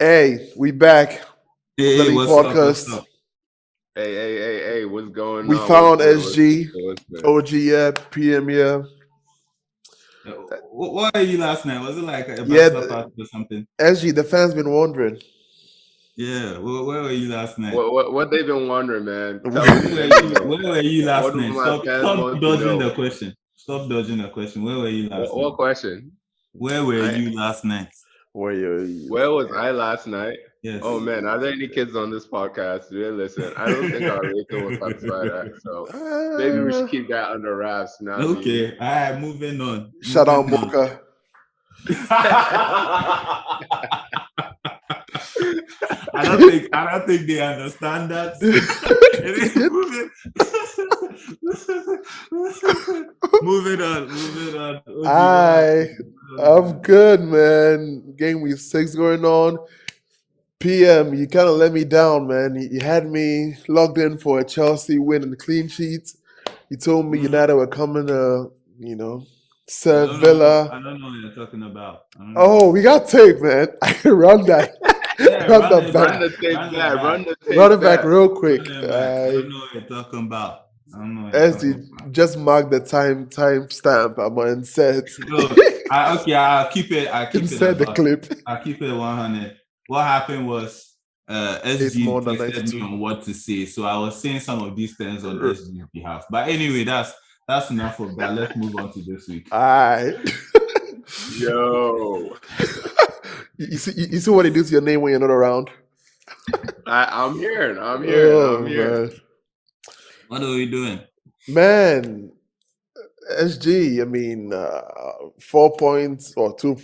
Hey, we back. The Hey, League what's up? What's Podcast. up? Hey, what's going We on? What's found good? What's SG, good? What's good? OG, yeah, PM, yeah. What were you last night? Was it like a Yeah, bachelor party or something? SG, the fans been wondering. Yeah, where were you last night? What they've been wondering, man? Tell me, Where were let me you, know. where were you What last do night? my Stop, fans stop want to dodging know? the question. Stop dodging the question. Where were you last What night? question? Where were I you last night? Where you? Where was I last night? Yes. Oh man, are there any kids on this podcast? Do they listen? I don't think our rating will satisfy that. So maybe we should keep that under wraps. You know what I mean? Okay, all right, moving on. Shout out Moving on. Mocha. I don't think they understand that. Moving on. I'm good, man. Game week 6 going on. PM, you kind of let me down, man. You had me logged in for a Chelsea win and clean sheets. You told me United were coming to, serve Villa. I don't know what you're talking about. Oh, we got tape, man. I can run that. Yeah, run that back. Run the tape back. Run the tape Run it back back. real quick. I don't know what you're talking about. SD, just mark the time stamp. I'm on set. I'll keep it. Insert the clip. I'll keep it 100. What happened was SG tested me on what to say, so I was saying some of these things on SG's behalf. But anyway, that's enough of that. Let's move on to this week. All right. Yo. You see what it do to your name when you're not around? I'm here. Man. What are we doing? Man, SG, I mean, 4 points or 2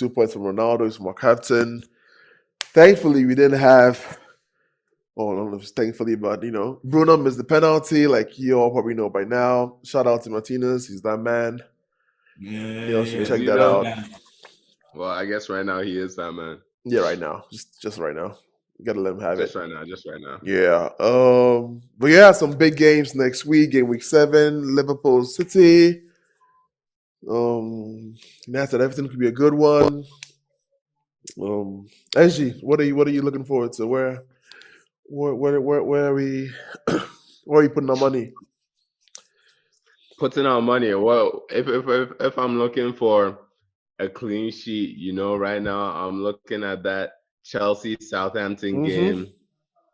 points from Ronaldo. He's my captain. Thankfully, we didn't have, I don't know if it's thankfully, but, Bruno missed the penalty, like you all probably know by now. Shout out to Martinez. He's that man. Yeah, check that out. Well, I guess right now he is that man. Yeah, right now. Just right now. You gotta let him have Just right now. Yeah. But yeah, some big games next week. Game week 7, Liverpool City. That's that. Everything could be a good one. SG, what are you looking forward to? Where are we putting our money? Putting our money. Well, if I'm looking for a clean sheet, right now I'm looking at that Chelsea Southampton game.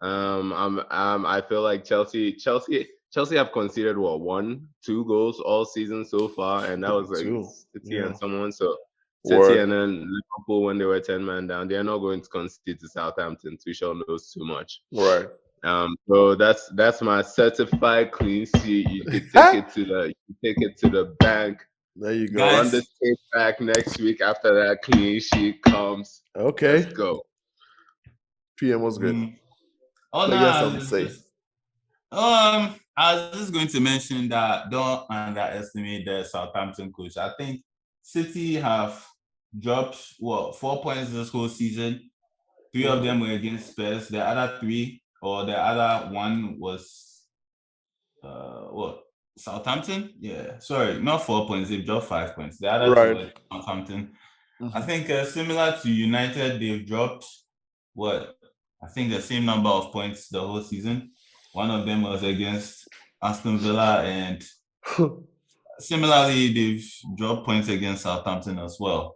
I feel like Chelsea have conceded 1-2 goals all season so far, and that was like City and someone. So City and then Liverpool when they were 10-man down, they're not going to concede to Southampton. Tuchel knows too much. Right. So that's my certified clean sheet. You can take it to the bank. There you go. Run this tape back next week after that clean sheet comes. Okay. Let's go. PM was good. Oh no, I was just going to mention that don't underestimate the Southampton coach. I think City have dropped 4 points this whole season. 3 of them were against Spurs. The other 3 or the other one was Southampton? Yeah. Sorry, not 4 points. They've dropped 5 points. The other 2 were Southampton. I think similar to United, they've dropped I think the same number of points the whole season. One of them was against Aston Villa, and similarly, they've dropped points against Southampton as well.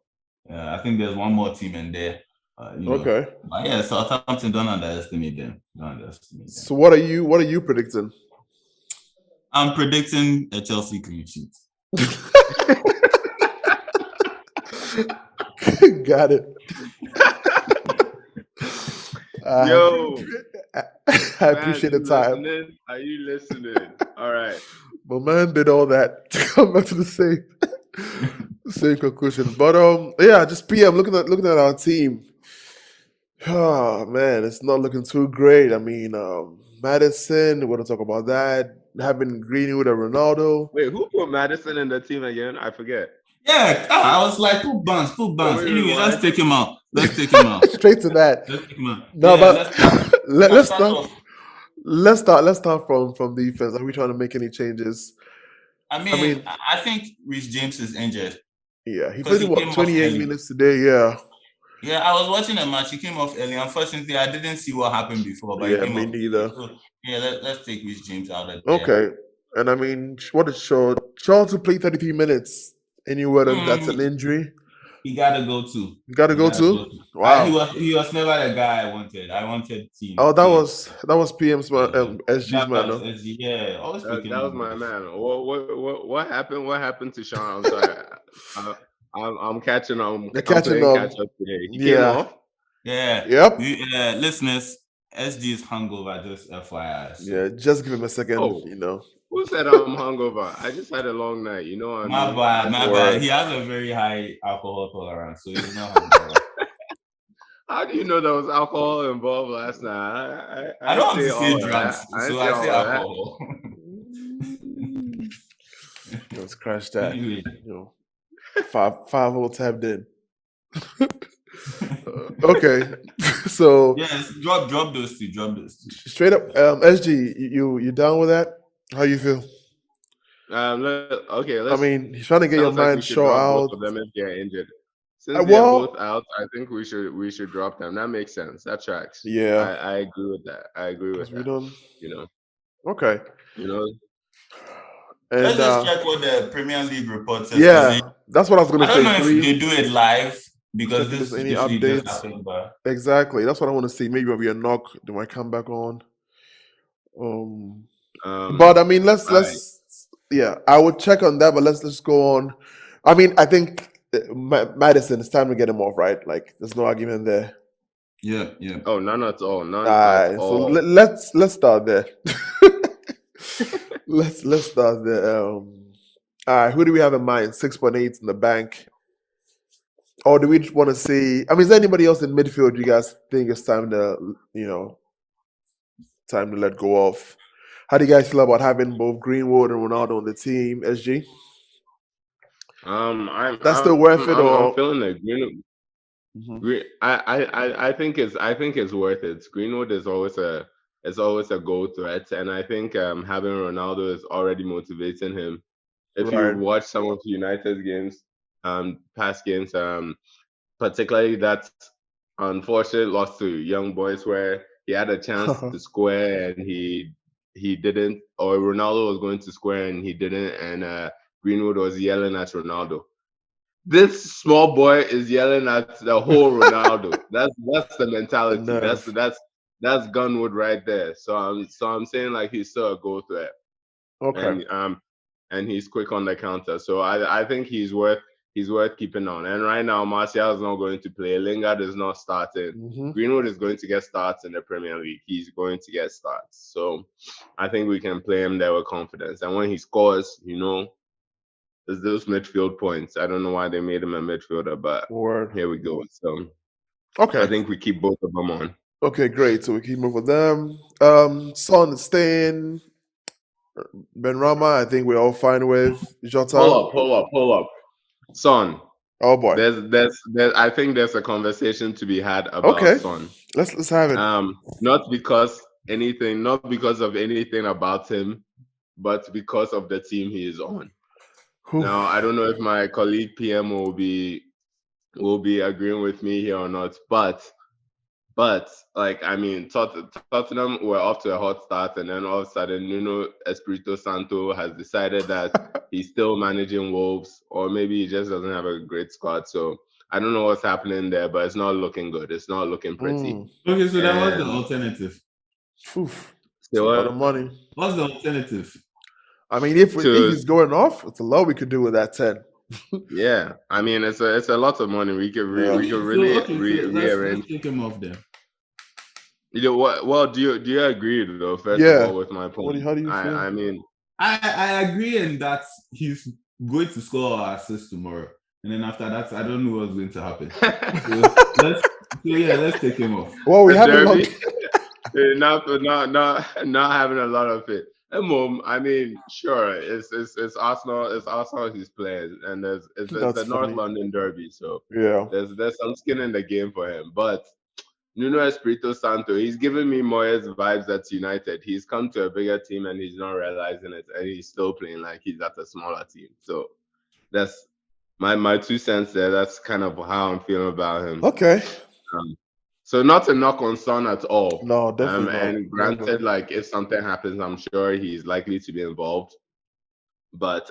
I think there's one more team in there. Okay. But yeah, Southampton, don't underestimate them. So what are you predicting? I'm predicting a Chelsea clean sheet. Got it. Yo, I appreciate the time. Are you listening? All right. My man did all that to come back to the same conclusion. But yeah, just PM looking at our team. Oh man, it's not looking too great. I mean, Madison, we're gonna talk about that. Having Greenwood and Ronaldo. Wait, who put Madison in the team again? I forget. Yeah, I was like, put Barnes. Anyway, let's take him out. Straight to that. Let's take him out. No, yeah, but let's start from defense. Are we trying to make any changes? I mean, I think Reece James is injured. Yeah, he played 28 minutes today. Yeah. Yeah, I was watching the match. He came off early. Unfortunately, I didn't see what happened before, but he came me off neither. early. So yeah, let's take Rich James out of there. Okay. And I mean, what is Shaw? Shaw to play 33 minutes. Any word on that's an injury? He gotta go too. You gotta go too? Wow. He was never the guy I wanted. I wanted team. Oh, that was PM's SG's man. No? SG, yeah, always that was my man. What happened? What happened to Sean? I'm sorry. I'm catching on. I'm playing catch up today. He came off. Yeah. Yep. Listeners, SG is hungover. Just FYI. So. Yeah, just give him a second. Who said I'm hungover? I just had a long night. You know what I mean? My bad. He has a very high alcohol tolerance, so he's not hungover. How do you know there was alcohol involved last night? I don't want to say drugs, so I say alcohol. Let's crash that. 5-0 tapped in. Okay, so yes, drop those two. Straight up, SG, you down with that? How you feel? Okay. I mean, he's trying to get your mind Shaw out. Both of them if they're injured. Since they're both out, I think we should drop them. That makes sense. That tracks. Yeah, I agree with that. Okay. And, let's just check what the Premier League report says. Yeah, that's what I was going to say. I don't know if they do it live because this this any updates. Happened, but... Exactly. That's what I want to see. Maybe when we knock, they might come back on. But I mean, let's yeah, I would check on that, but let's just go on. I mean, I think Madison, it's time to get him off, right? Like, there's no argument there. Yeah. Oh, none at all. At all. So let's start there. let's start there. All right, who do we have in mind? 6.8 in the bank. Or do we just want to see? I mean, is there anybody else in midfield you guys think it's time to, time to let go of? How do you guys feel about having both Greenwood and Ronaldo on the team, SG? That's still worth it, or I'm feeling that Greenwood. I think it's worth it. Greenwood is always a goal threat, and I think having Ronaldo is already motivating him. If you watch some of United's games, past games, particularly that unfortunate loss to Young Boys where he had a chance to square and he didn't, or Ronaldo was going to square and he didn't, and Greenwood was yelling at Ronaldo. This small boy is yelling at the whole Ronaldo. That's the mentality. That's Gunwood right there. So I'm saying like he's still a goal threat. Okay. And he's quick on the counter. So I think he's worth keeping on. And right now Martial is not going to play. Lingard is not starting. Greenwood is going to get starts in the Premier League. He's going to get starts. So I think we can play him there with confidence. And when he scores, there's those midfield points. I don't know why they made him a midfielder, but here we go. So okay, I think we keep both of them on. Okay, great. So we keep moving with them. Son is staying. Benrahma, I think we're all fine with. Jota. Hold up. Son. Oh boy. There's I think there's a conversation to be had about Son. Let's have it. Not because of anything about him, but because of the team he is on. Now, I don't know if my colleague PM will be agreeing with me here or not, but like, I mean, Tottenham were off to a hot start, and then all of a sudden, Nuno Espirito Santo has decided that he's still managing Wolves, or maybe he just doesn't have a great squad. So I don't know what's happening there, but it's not looking good. It's not looking pretty. Okay, so that was the alternative. A lot of money. What's the alternative? I mean, if he's going off, it's a lot we could do with that 10. Yeah, I mean, it's a lot of money. We could really rearrange. Let's take him off there. What? Well, do you agree though? First of all, with my point, how do you feel? I mean, I agree in that he's going to score or assist tomorrow, and then after that, I don't know what's going to happen. Let's take him off. Well, we have not having a lot of it. I mean, sure, it's Arsenal. It's Arsenal he's playing, and it's the North London derby, so there's some skin in the game for him. But Nuno Espirito Santo, he's giving me Moyes vibes at United. He's come to a bigger team and he's not realizing it, and he's still playing like he's at a smaller team. So that's my 2 cents there. That's kind of how I'm feeling about him. Okay. So not to knock on Son at all. No, definitely not. And granted, like if something happens, I'm sure he's likely to be involved. But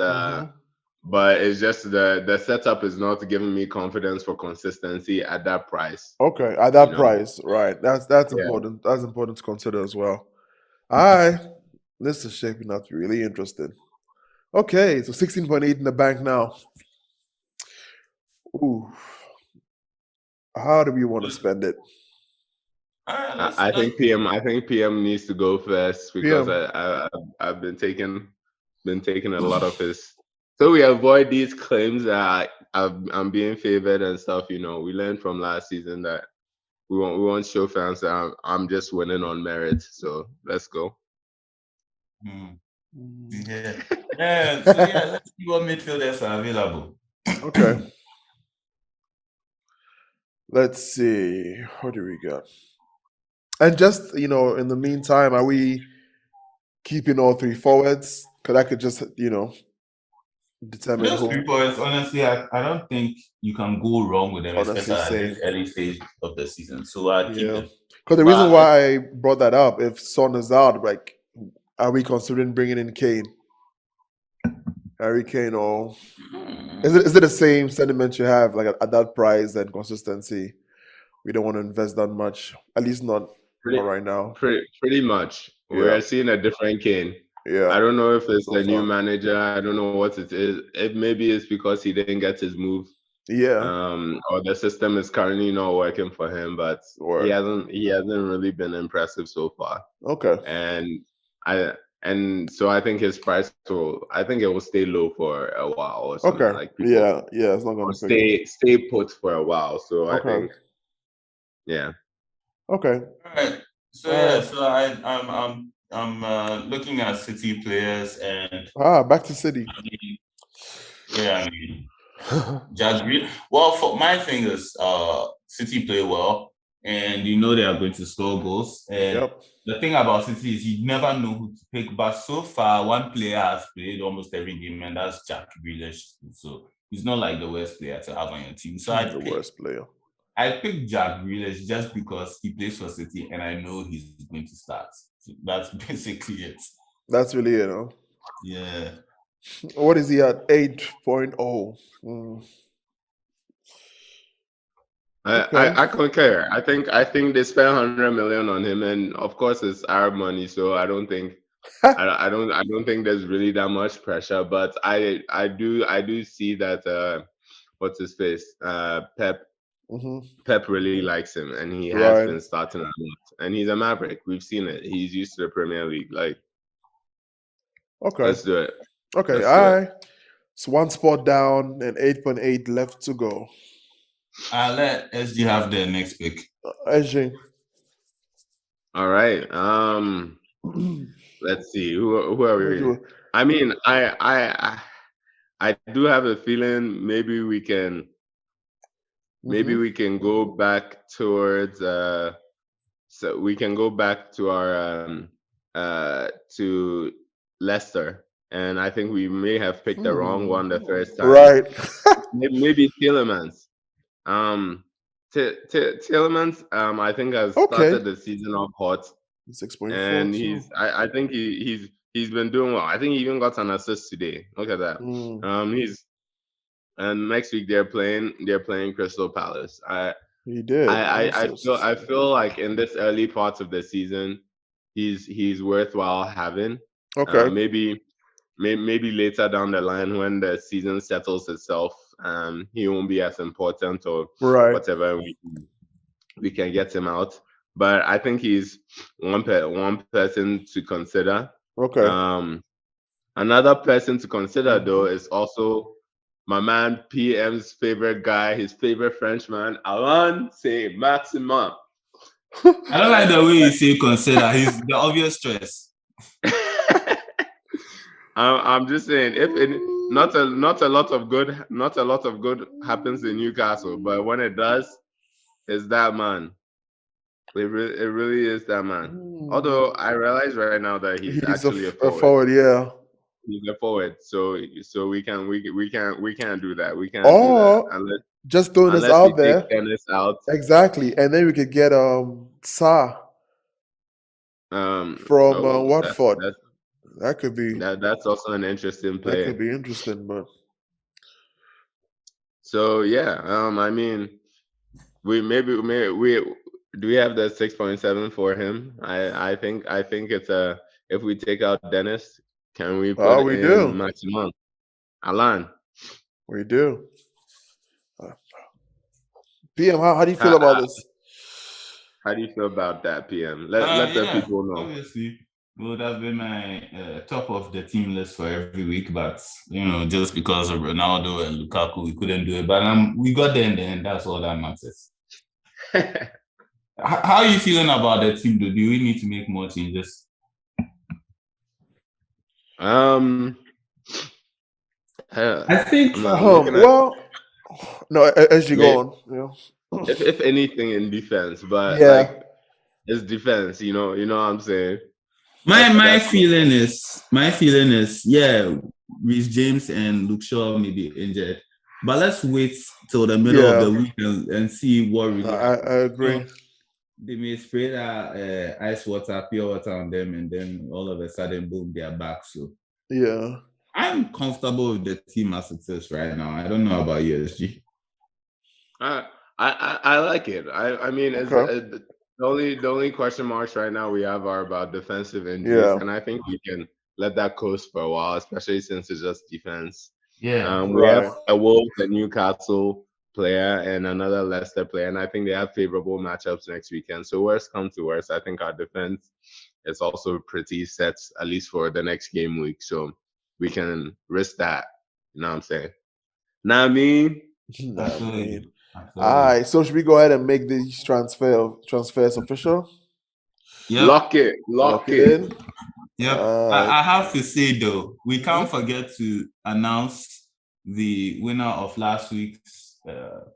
it's just the setup is not giving me confidence for consistency at that price. Okay, at that price, right? That's important. That's important to consider as well. All right, this is shaping up to be really interesting. Okay, so 16.8 in the bank now. Ooh, how do we want to spend it? I think PM needs to go first because I've been taking a lot of his. So we avoid these claims that I'm being favored and stuff. We learned from last season that we won't show fans that I'm just winning on merit. So let's go. Yeah. So let's see what midfielders are available. Okay. Let's see. What do we got? And just, in the meantime, are we keeping all three forwards? Because I could just, determine those who. 3 forwards, honestly, I don't think you can go wrong with them, Honestly, especially at this early stage of the season. So I keep them. Because the reason why I brought that up, if Son is out, like, are we considering bringing in Kane? Harry Kane, or is it the same sentiment you have, like at that price and consistency? We don't want to invest that much, at least not right now. Pretty much. We're seeing a different Kane. Yeah. I don't know if it's a new manager. I don't know what it is. It maybe it's because he didn't get his move. Yeah. Or the system is currently not working for him, but he hasn't really been impressive so far. Okay. And so I think his price it will stay low for a while or something. Okay. Like people, it's not going to stay put for a while. So I think, yeah. Okay. All right. So so I'm looking at City players and back to City. I mean, Jack Grealish. Well, for my thing is, City play well, and they are going to score goals. And the thing about City is you never know who to pick. But so far, one player has played almost every game, and that's Jack Grealish. So he's not like the worst player to have on your team. So worst player. I picked Jack Grealish just because he plays for City, and I know he's going to start. So that's basically it. That's really it, huh? Yeah. What is he at? 8.0. I concur. I think they spent 100 million on him, and of course it's Arab money, so I don't think I don't think there's really that much pressure. But I do see that what's his face Pep Pep really likes him, and he has been starting a lot. And he's a Maverick. We've seen it. He's used to the Premier League. Like, let's do it. Okay, all right. So one spot down and 8.8 left to go. I'll let SG have the next pick. SG. All right. Let's see. Who are we? I mean, I do have a feeling maybe we can go back towards so we can go back to our to Leicester, and I think we may have picked the wrong one the first time. Right. Maybe Tielemans. Tielemans, I think has started the season off hot. 6.4. And I think he's been doing well. I think he even got an assist today. Look at that. And next week they're playing Crystal Palace. He did. I feel like in this early parts of the season, he's worthwhile having. Okay. Maybe later down the line when the season settles itself, he won't be as important or whatever. We can get him out. But I think he's one person to consider. Okay. Another person to consider though is also my man PM's favorite guy, his favorite Frenchman, Alain Saint-Maximin. I don't like the way you say consider. He's the obvious choice. I'm just saying, not a lot of good happens in Newcastle, but when it does, it's that man. It really is that man. Although I realize right now that he's actually a forward. Yeah. He's a forward, so we can't do that. We can't do that Or just throwing this unless we out take there. Dennis out. Exactly. And then we could get Sa from Watford. That could be that's also an interesting play. That could be interesting, but so yeah, I mean, we do we have the 6.7 for him? I think it's if we take out Dennis, can we put we in do. Maximum Alan? We do. PM, how do you feel about this? How do you feel about that, PM? Let the people know. Obviously, it would have been my top of the team list for every week, but just because of Ronaldo and Lukaku, we couldn't do it. But we got there in the end. That's all that matters. How are you feeling about the team, though? Do we need to make more changes? I think. No, as you go on. If anything in defense, but like it's defense, you know what I'm saying. My feeling is, yeah, Reece James and Luke Shaw may be injured, but let's wait till the middle of the week and see what really happens. I agree. They may spray that pure water on them, and then all of a sudden, boom, they are back. So yeah, I'm comfortable with the team as it is right now. I don't know about you, SG. I like it. I mean, the only question marks right now we have are about defensive injuries, and I think we can let that coast for a while, especially since it's just defense. Yeah, we have a Wolves, a Newcastle player, and another Leicester player, and I think they have favorable matchups next weekend. So worst come to worst, I think our defense is also pretty set, at least for the next game week. So we can risk that. You know what I'm saying? Nah, I mean. Absolutely. All right, so should we go ahead and make these transfers official? Yep. Lock it in. Yep. I have to say though, we can't forget to announce the winner of last week's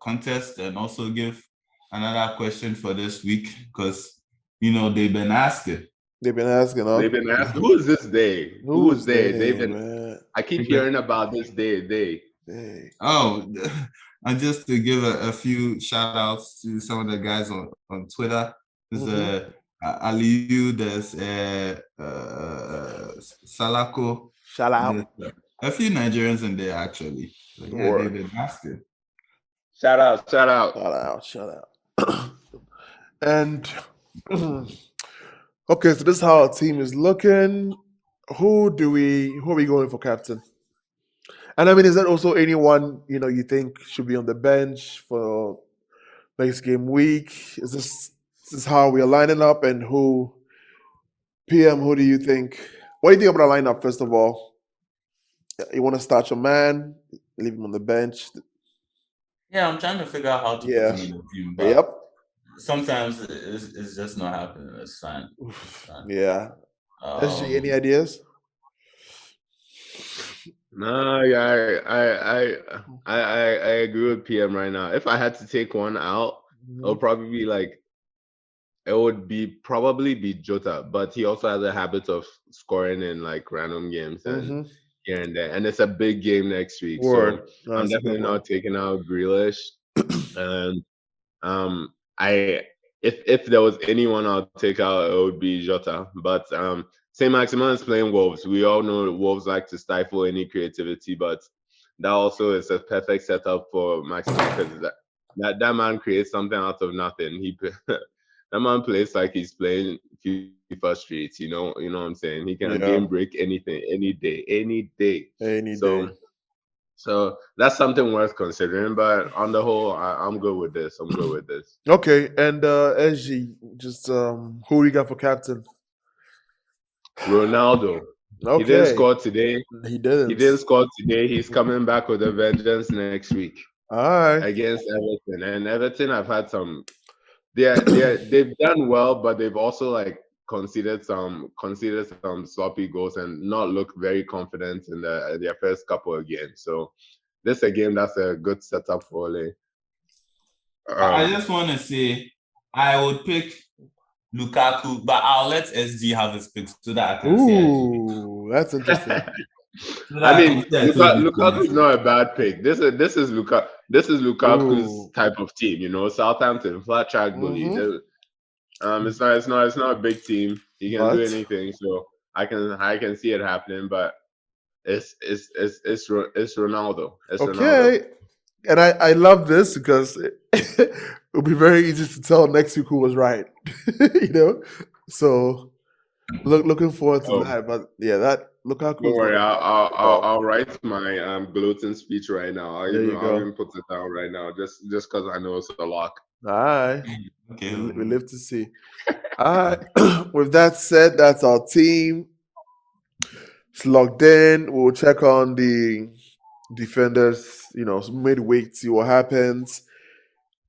contest and also give another question for this week because they've been asking. They've been asking. Who is this day? Who's they? They've been. I keep hearing about this day. Oh, and just to give a few shout outs to some of the guys on Twitter. There's Aliyu, there's Salako. Shout out. A few Nigerians in there actually. So, yeah, they've been asking. Shout out. And okay, so this is how our team is looking. Who are we going for captain? And I mean, is there also anyone you think should be on the bench for next game week? Is this how we are lining up? And PM? Who do you think? What do you think about our lineup? First of all, you want to start your man, leave him on the bench. Yeah, I'm trying to figure out how to put him in the team. But sometimes it's just not happening. It's fine. Yeah. SG, any ideas? No, yeah, I agree with PM right now. If I had to take one out, it would probably be Jota, but he also has a habit of scoring in like random games and here and there, and it's a big game next week. So I'm definitely not taking out Grealish. And if there was anyone I'll take out, it would be Jota. But Saint Maximin is playing Wolves. We all know that Wolves like to stifle any creativity, but that also is a perfect setup for Maximin because that man creates something out of nothing. That man plays like he's playing FIFA Streets. You know what I'm saying? He can game break anything, any day. So that's something worth considering. But on the whole, I'm good with this. Okay, and SG, just who we got for captain? Ronaldo. Okay. He didn't score today. He didn't score today. He's coming back with a vengeance next week. All right. Against Everton. And Everton have had some they've done well, but they've also conceded some sloppy goals and not looked very confident in their first couple of games. So this is a game that's a good setup for Ole. I just want to say I would pick Lukaku, but I'll let SG have his picks so that I can say it. Ooh, that's interesting. I mean, Lukaku is not a bad pick. This is Lukaku's type of team. You know, Southampton, flat track bully. It's not a big team. He can do anything. So I can see it happening. But it's Ronaldo. It's Ronaldo. And I love this because it'll be very easy to tell next week who was right. You know, so looking forward to that. But yeah, that Lukaku. Don't worry, I'll write my gloating speech right now. I'll even put it down right now, just because I know it's a lock. All right. Okay. We live to see. All right. With that said, that's our team. It's logged in. We'll check on the defenders, midweek, see what happens.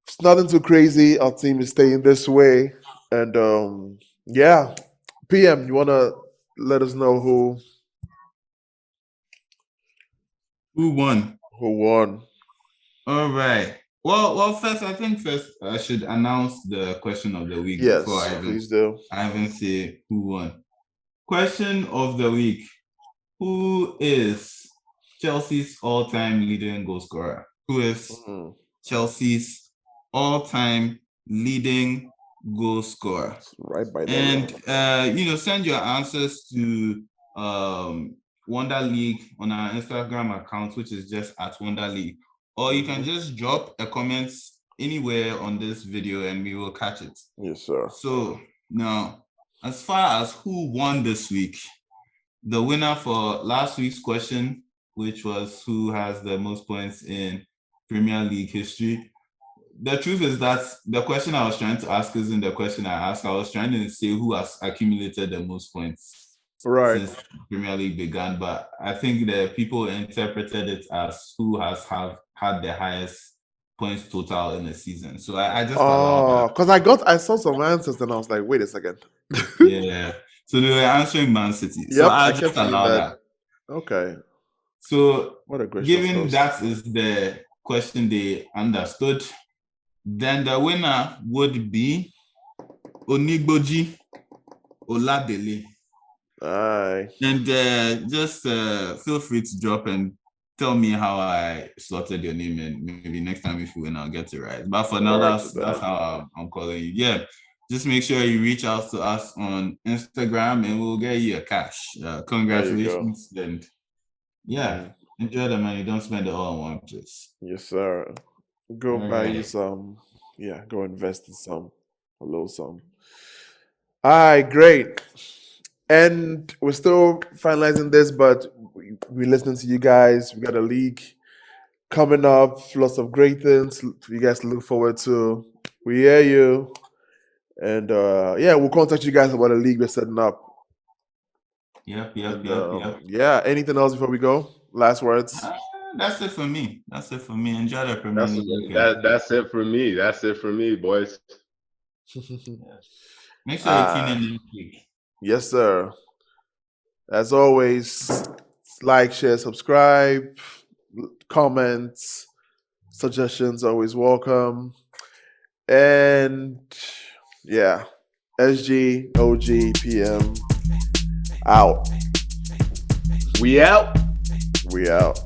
It's nothing too crazy. Our team is staying this way. And yeah. PM, you wanna let us know who won? Who won? All right. Well, first I should announce the question of the week. Yes, please do. I haven't said who won. Question of the week: who is Chelsea's all-time leading goal scorer? Who is Chelsea's all-time leading goal scorer? Right by that. And send your answers to Wonder League on our Instagram account, which is just at Wonder League. Or you can just drop a comment anywhere on this video and we will catch it. Yes, sir. So now, as far as who won this week, the winner for last week's question, which was who has the most points in Premier League history. The truth is that the question I was trying to ask isn't the question I asked. I was trying to say who has accumulated the most points since the Premier League began. But I think the people interpreted it as who has had the highest points total in the season. So I just allowed that. Because I saw some answers and I was like, wait a second. Yeah. So they were answering Man City. Yep, so I just allowed that. Okay. So what a great given that is the question they understood, then the winner would be Onigboji Oladele. Aye. And just feel free to drop and tell me how I slotted your name, and maybe next time if you win, I'll get it right. But for now, that's how I'm calling you. Yeah, just make sure you reach out to us on Instagram and we'll get you a cash. Congratulations. And yeah, enjoy the money. Don't spend it all in one place. Yes, sir. Go buy you some. Yeah, go invest in some. A little some. All right, great. And we're still finalizing this, but we're listening to you guys. We got a league coming up. Lots of great things for you guys to look forward to. We hear you. And yeah, we'll contact you guys about a league we're setting up. Yep. Yeah, anything else before we go? Last words? That's it for me. Enjoy the Premier League. That's it for me. That's it for me, boys. Make sure you tune in next week. Yes, sir. As always, like, share, subscribe, comments, suggestions always welcome. And yeah, SG, OG, PM, out. We out. We out.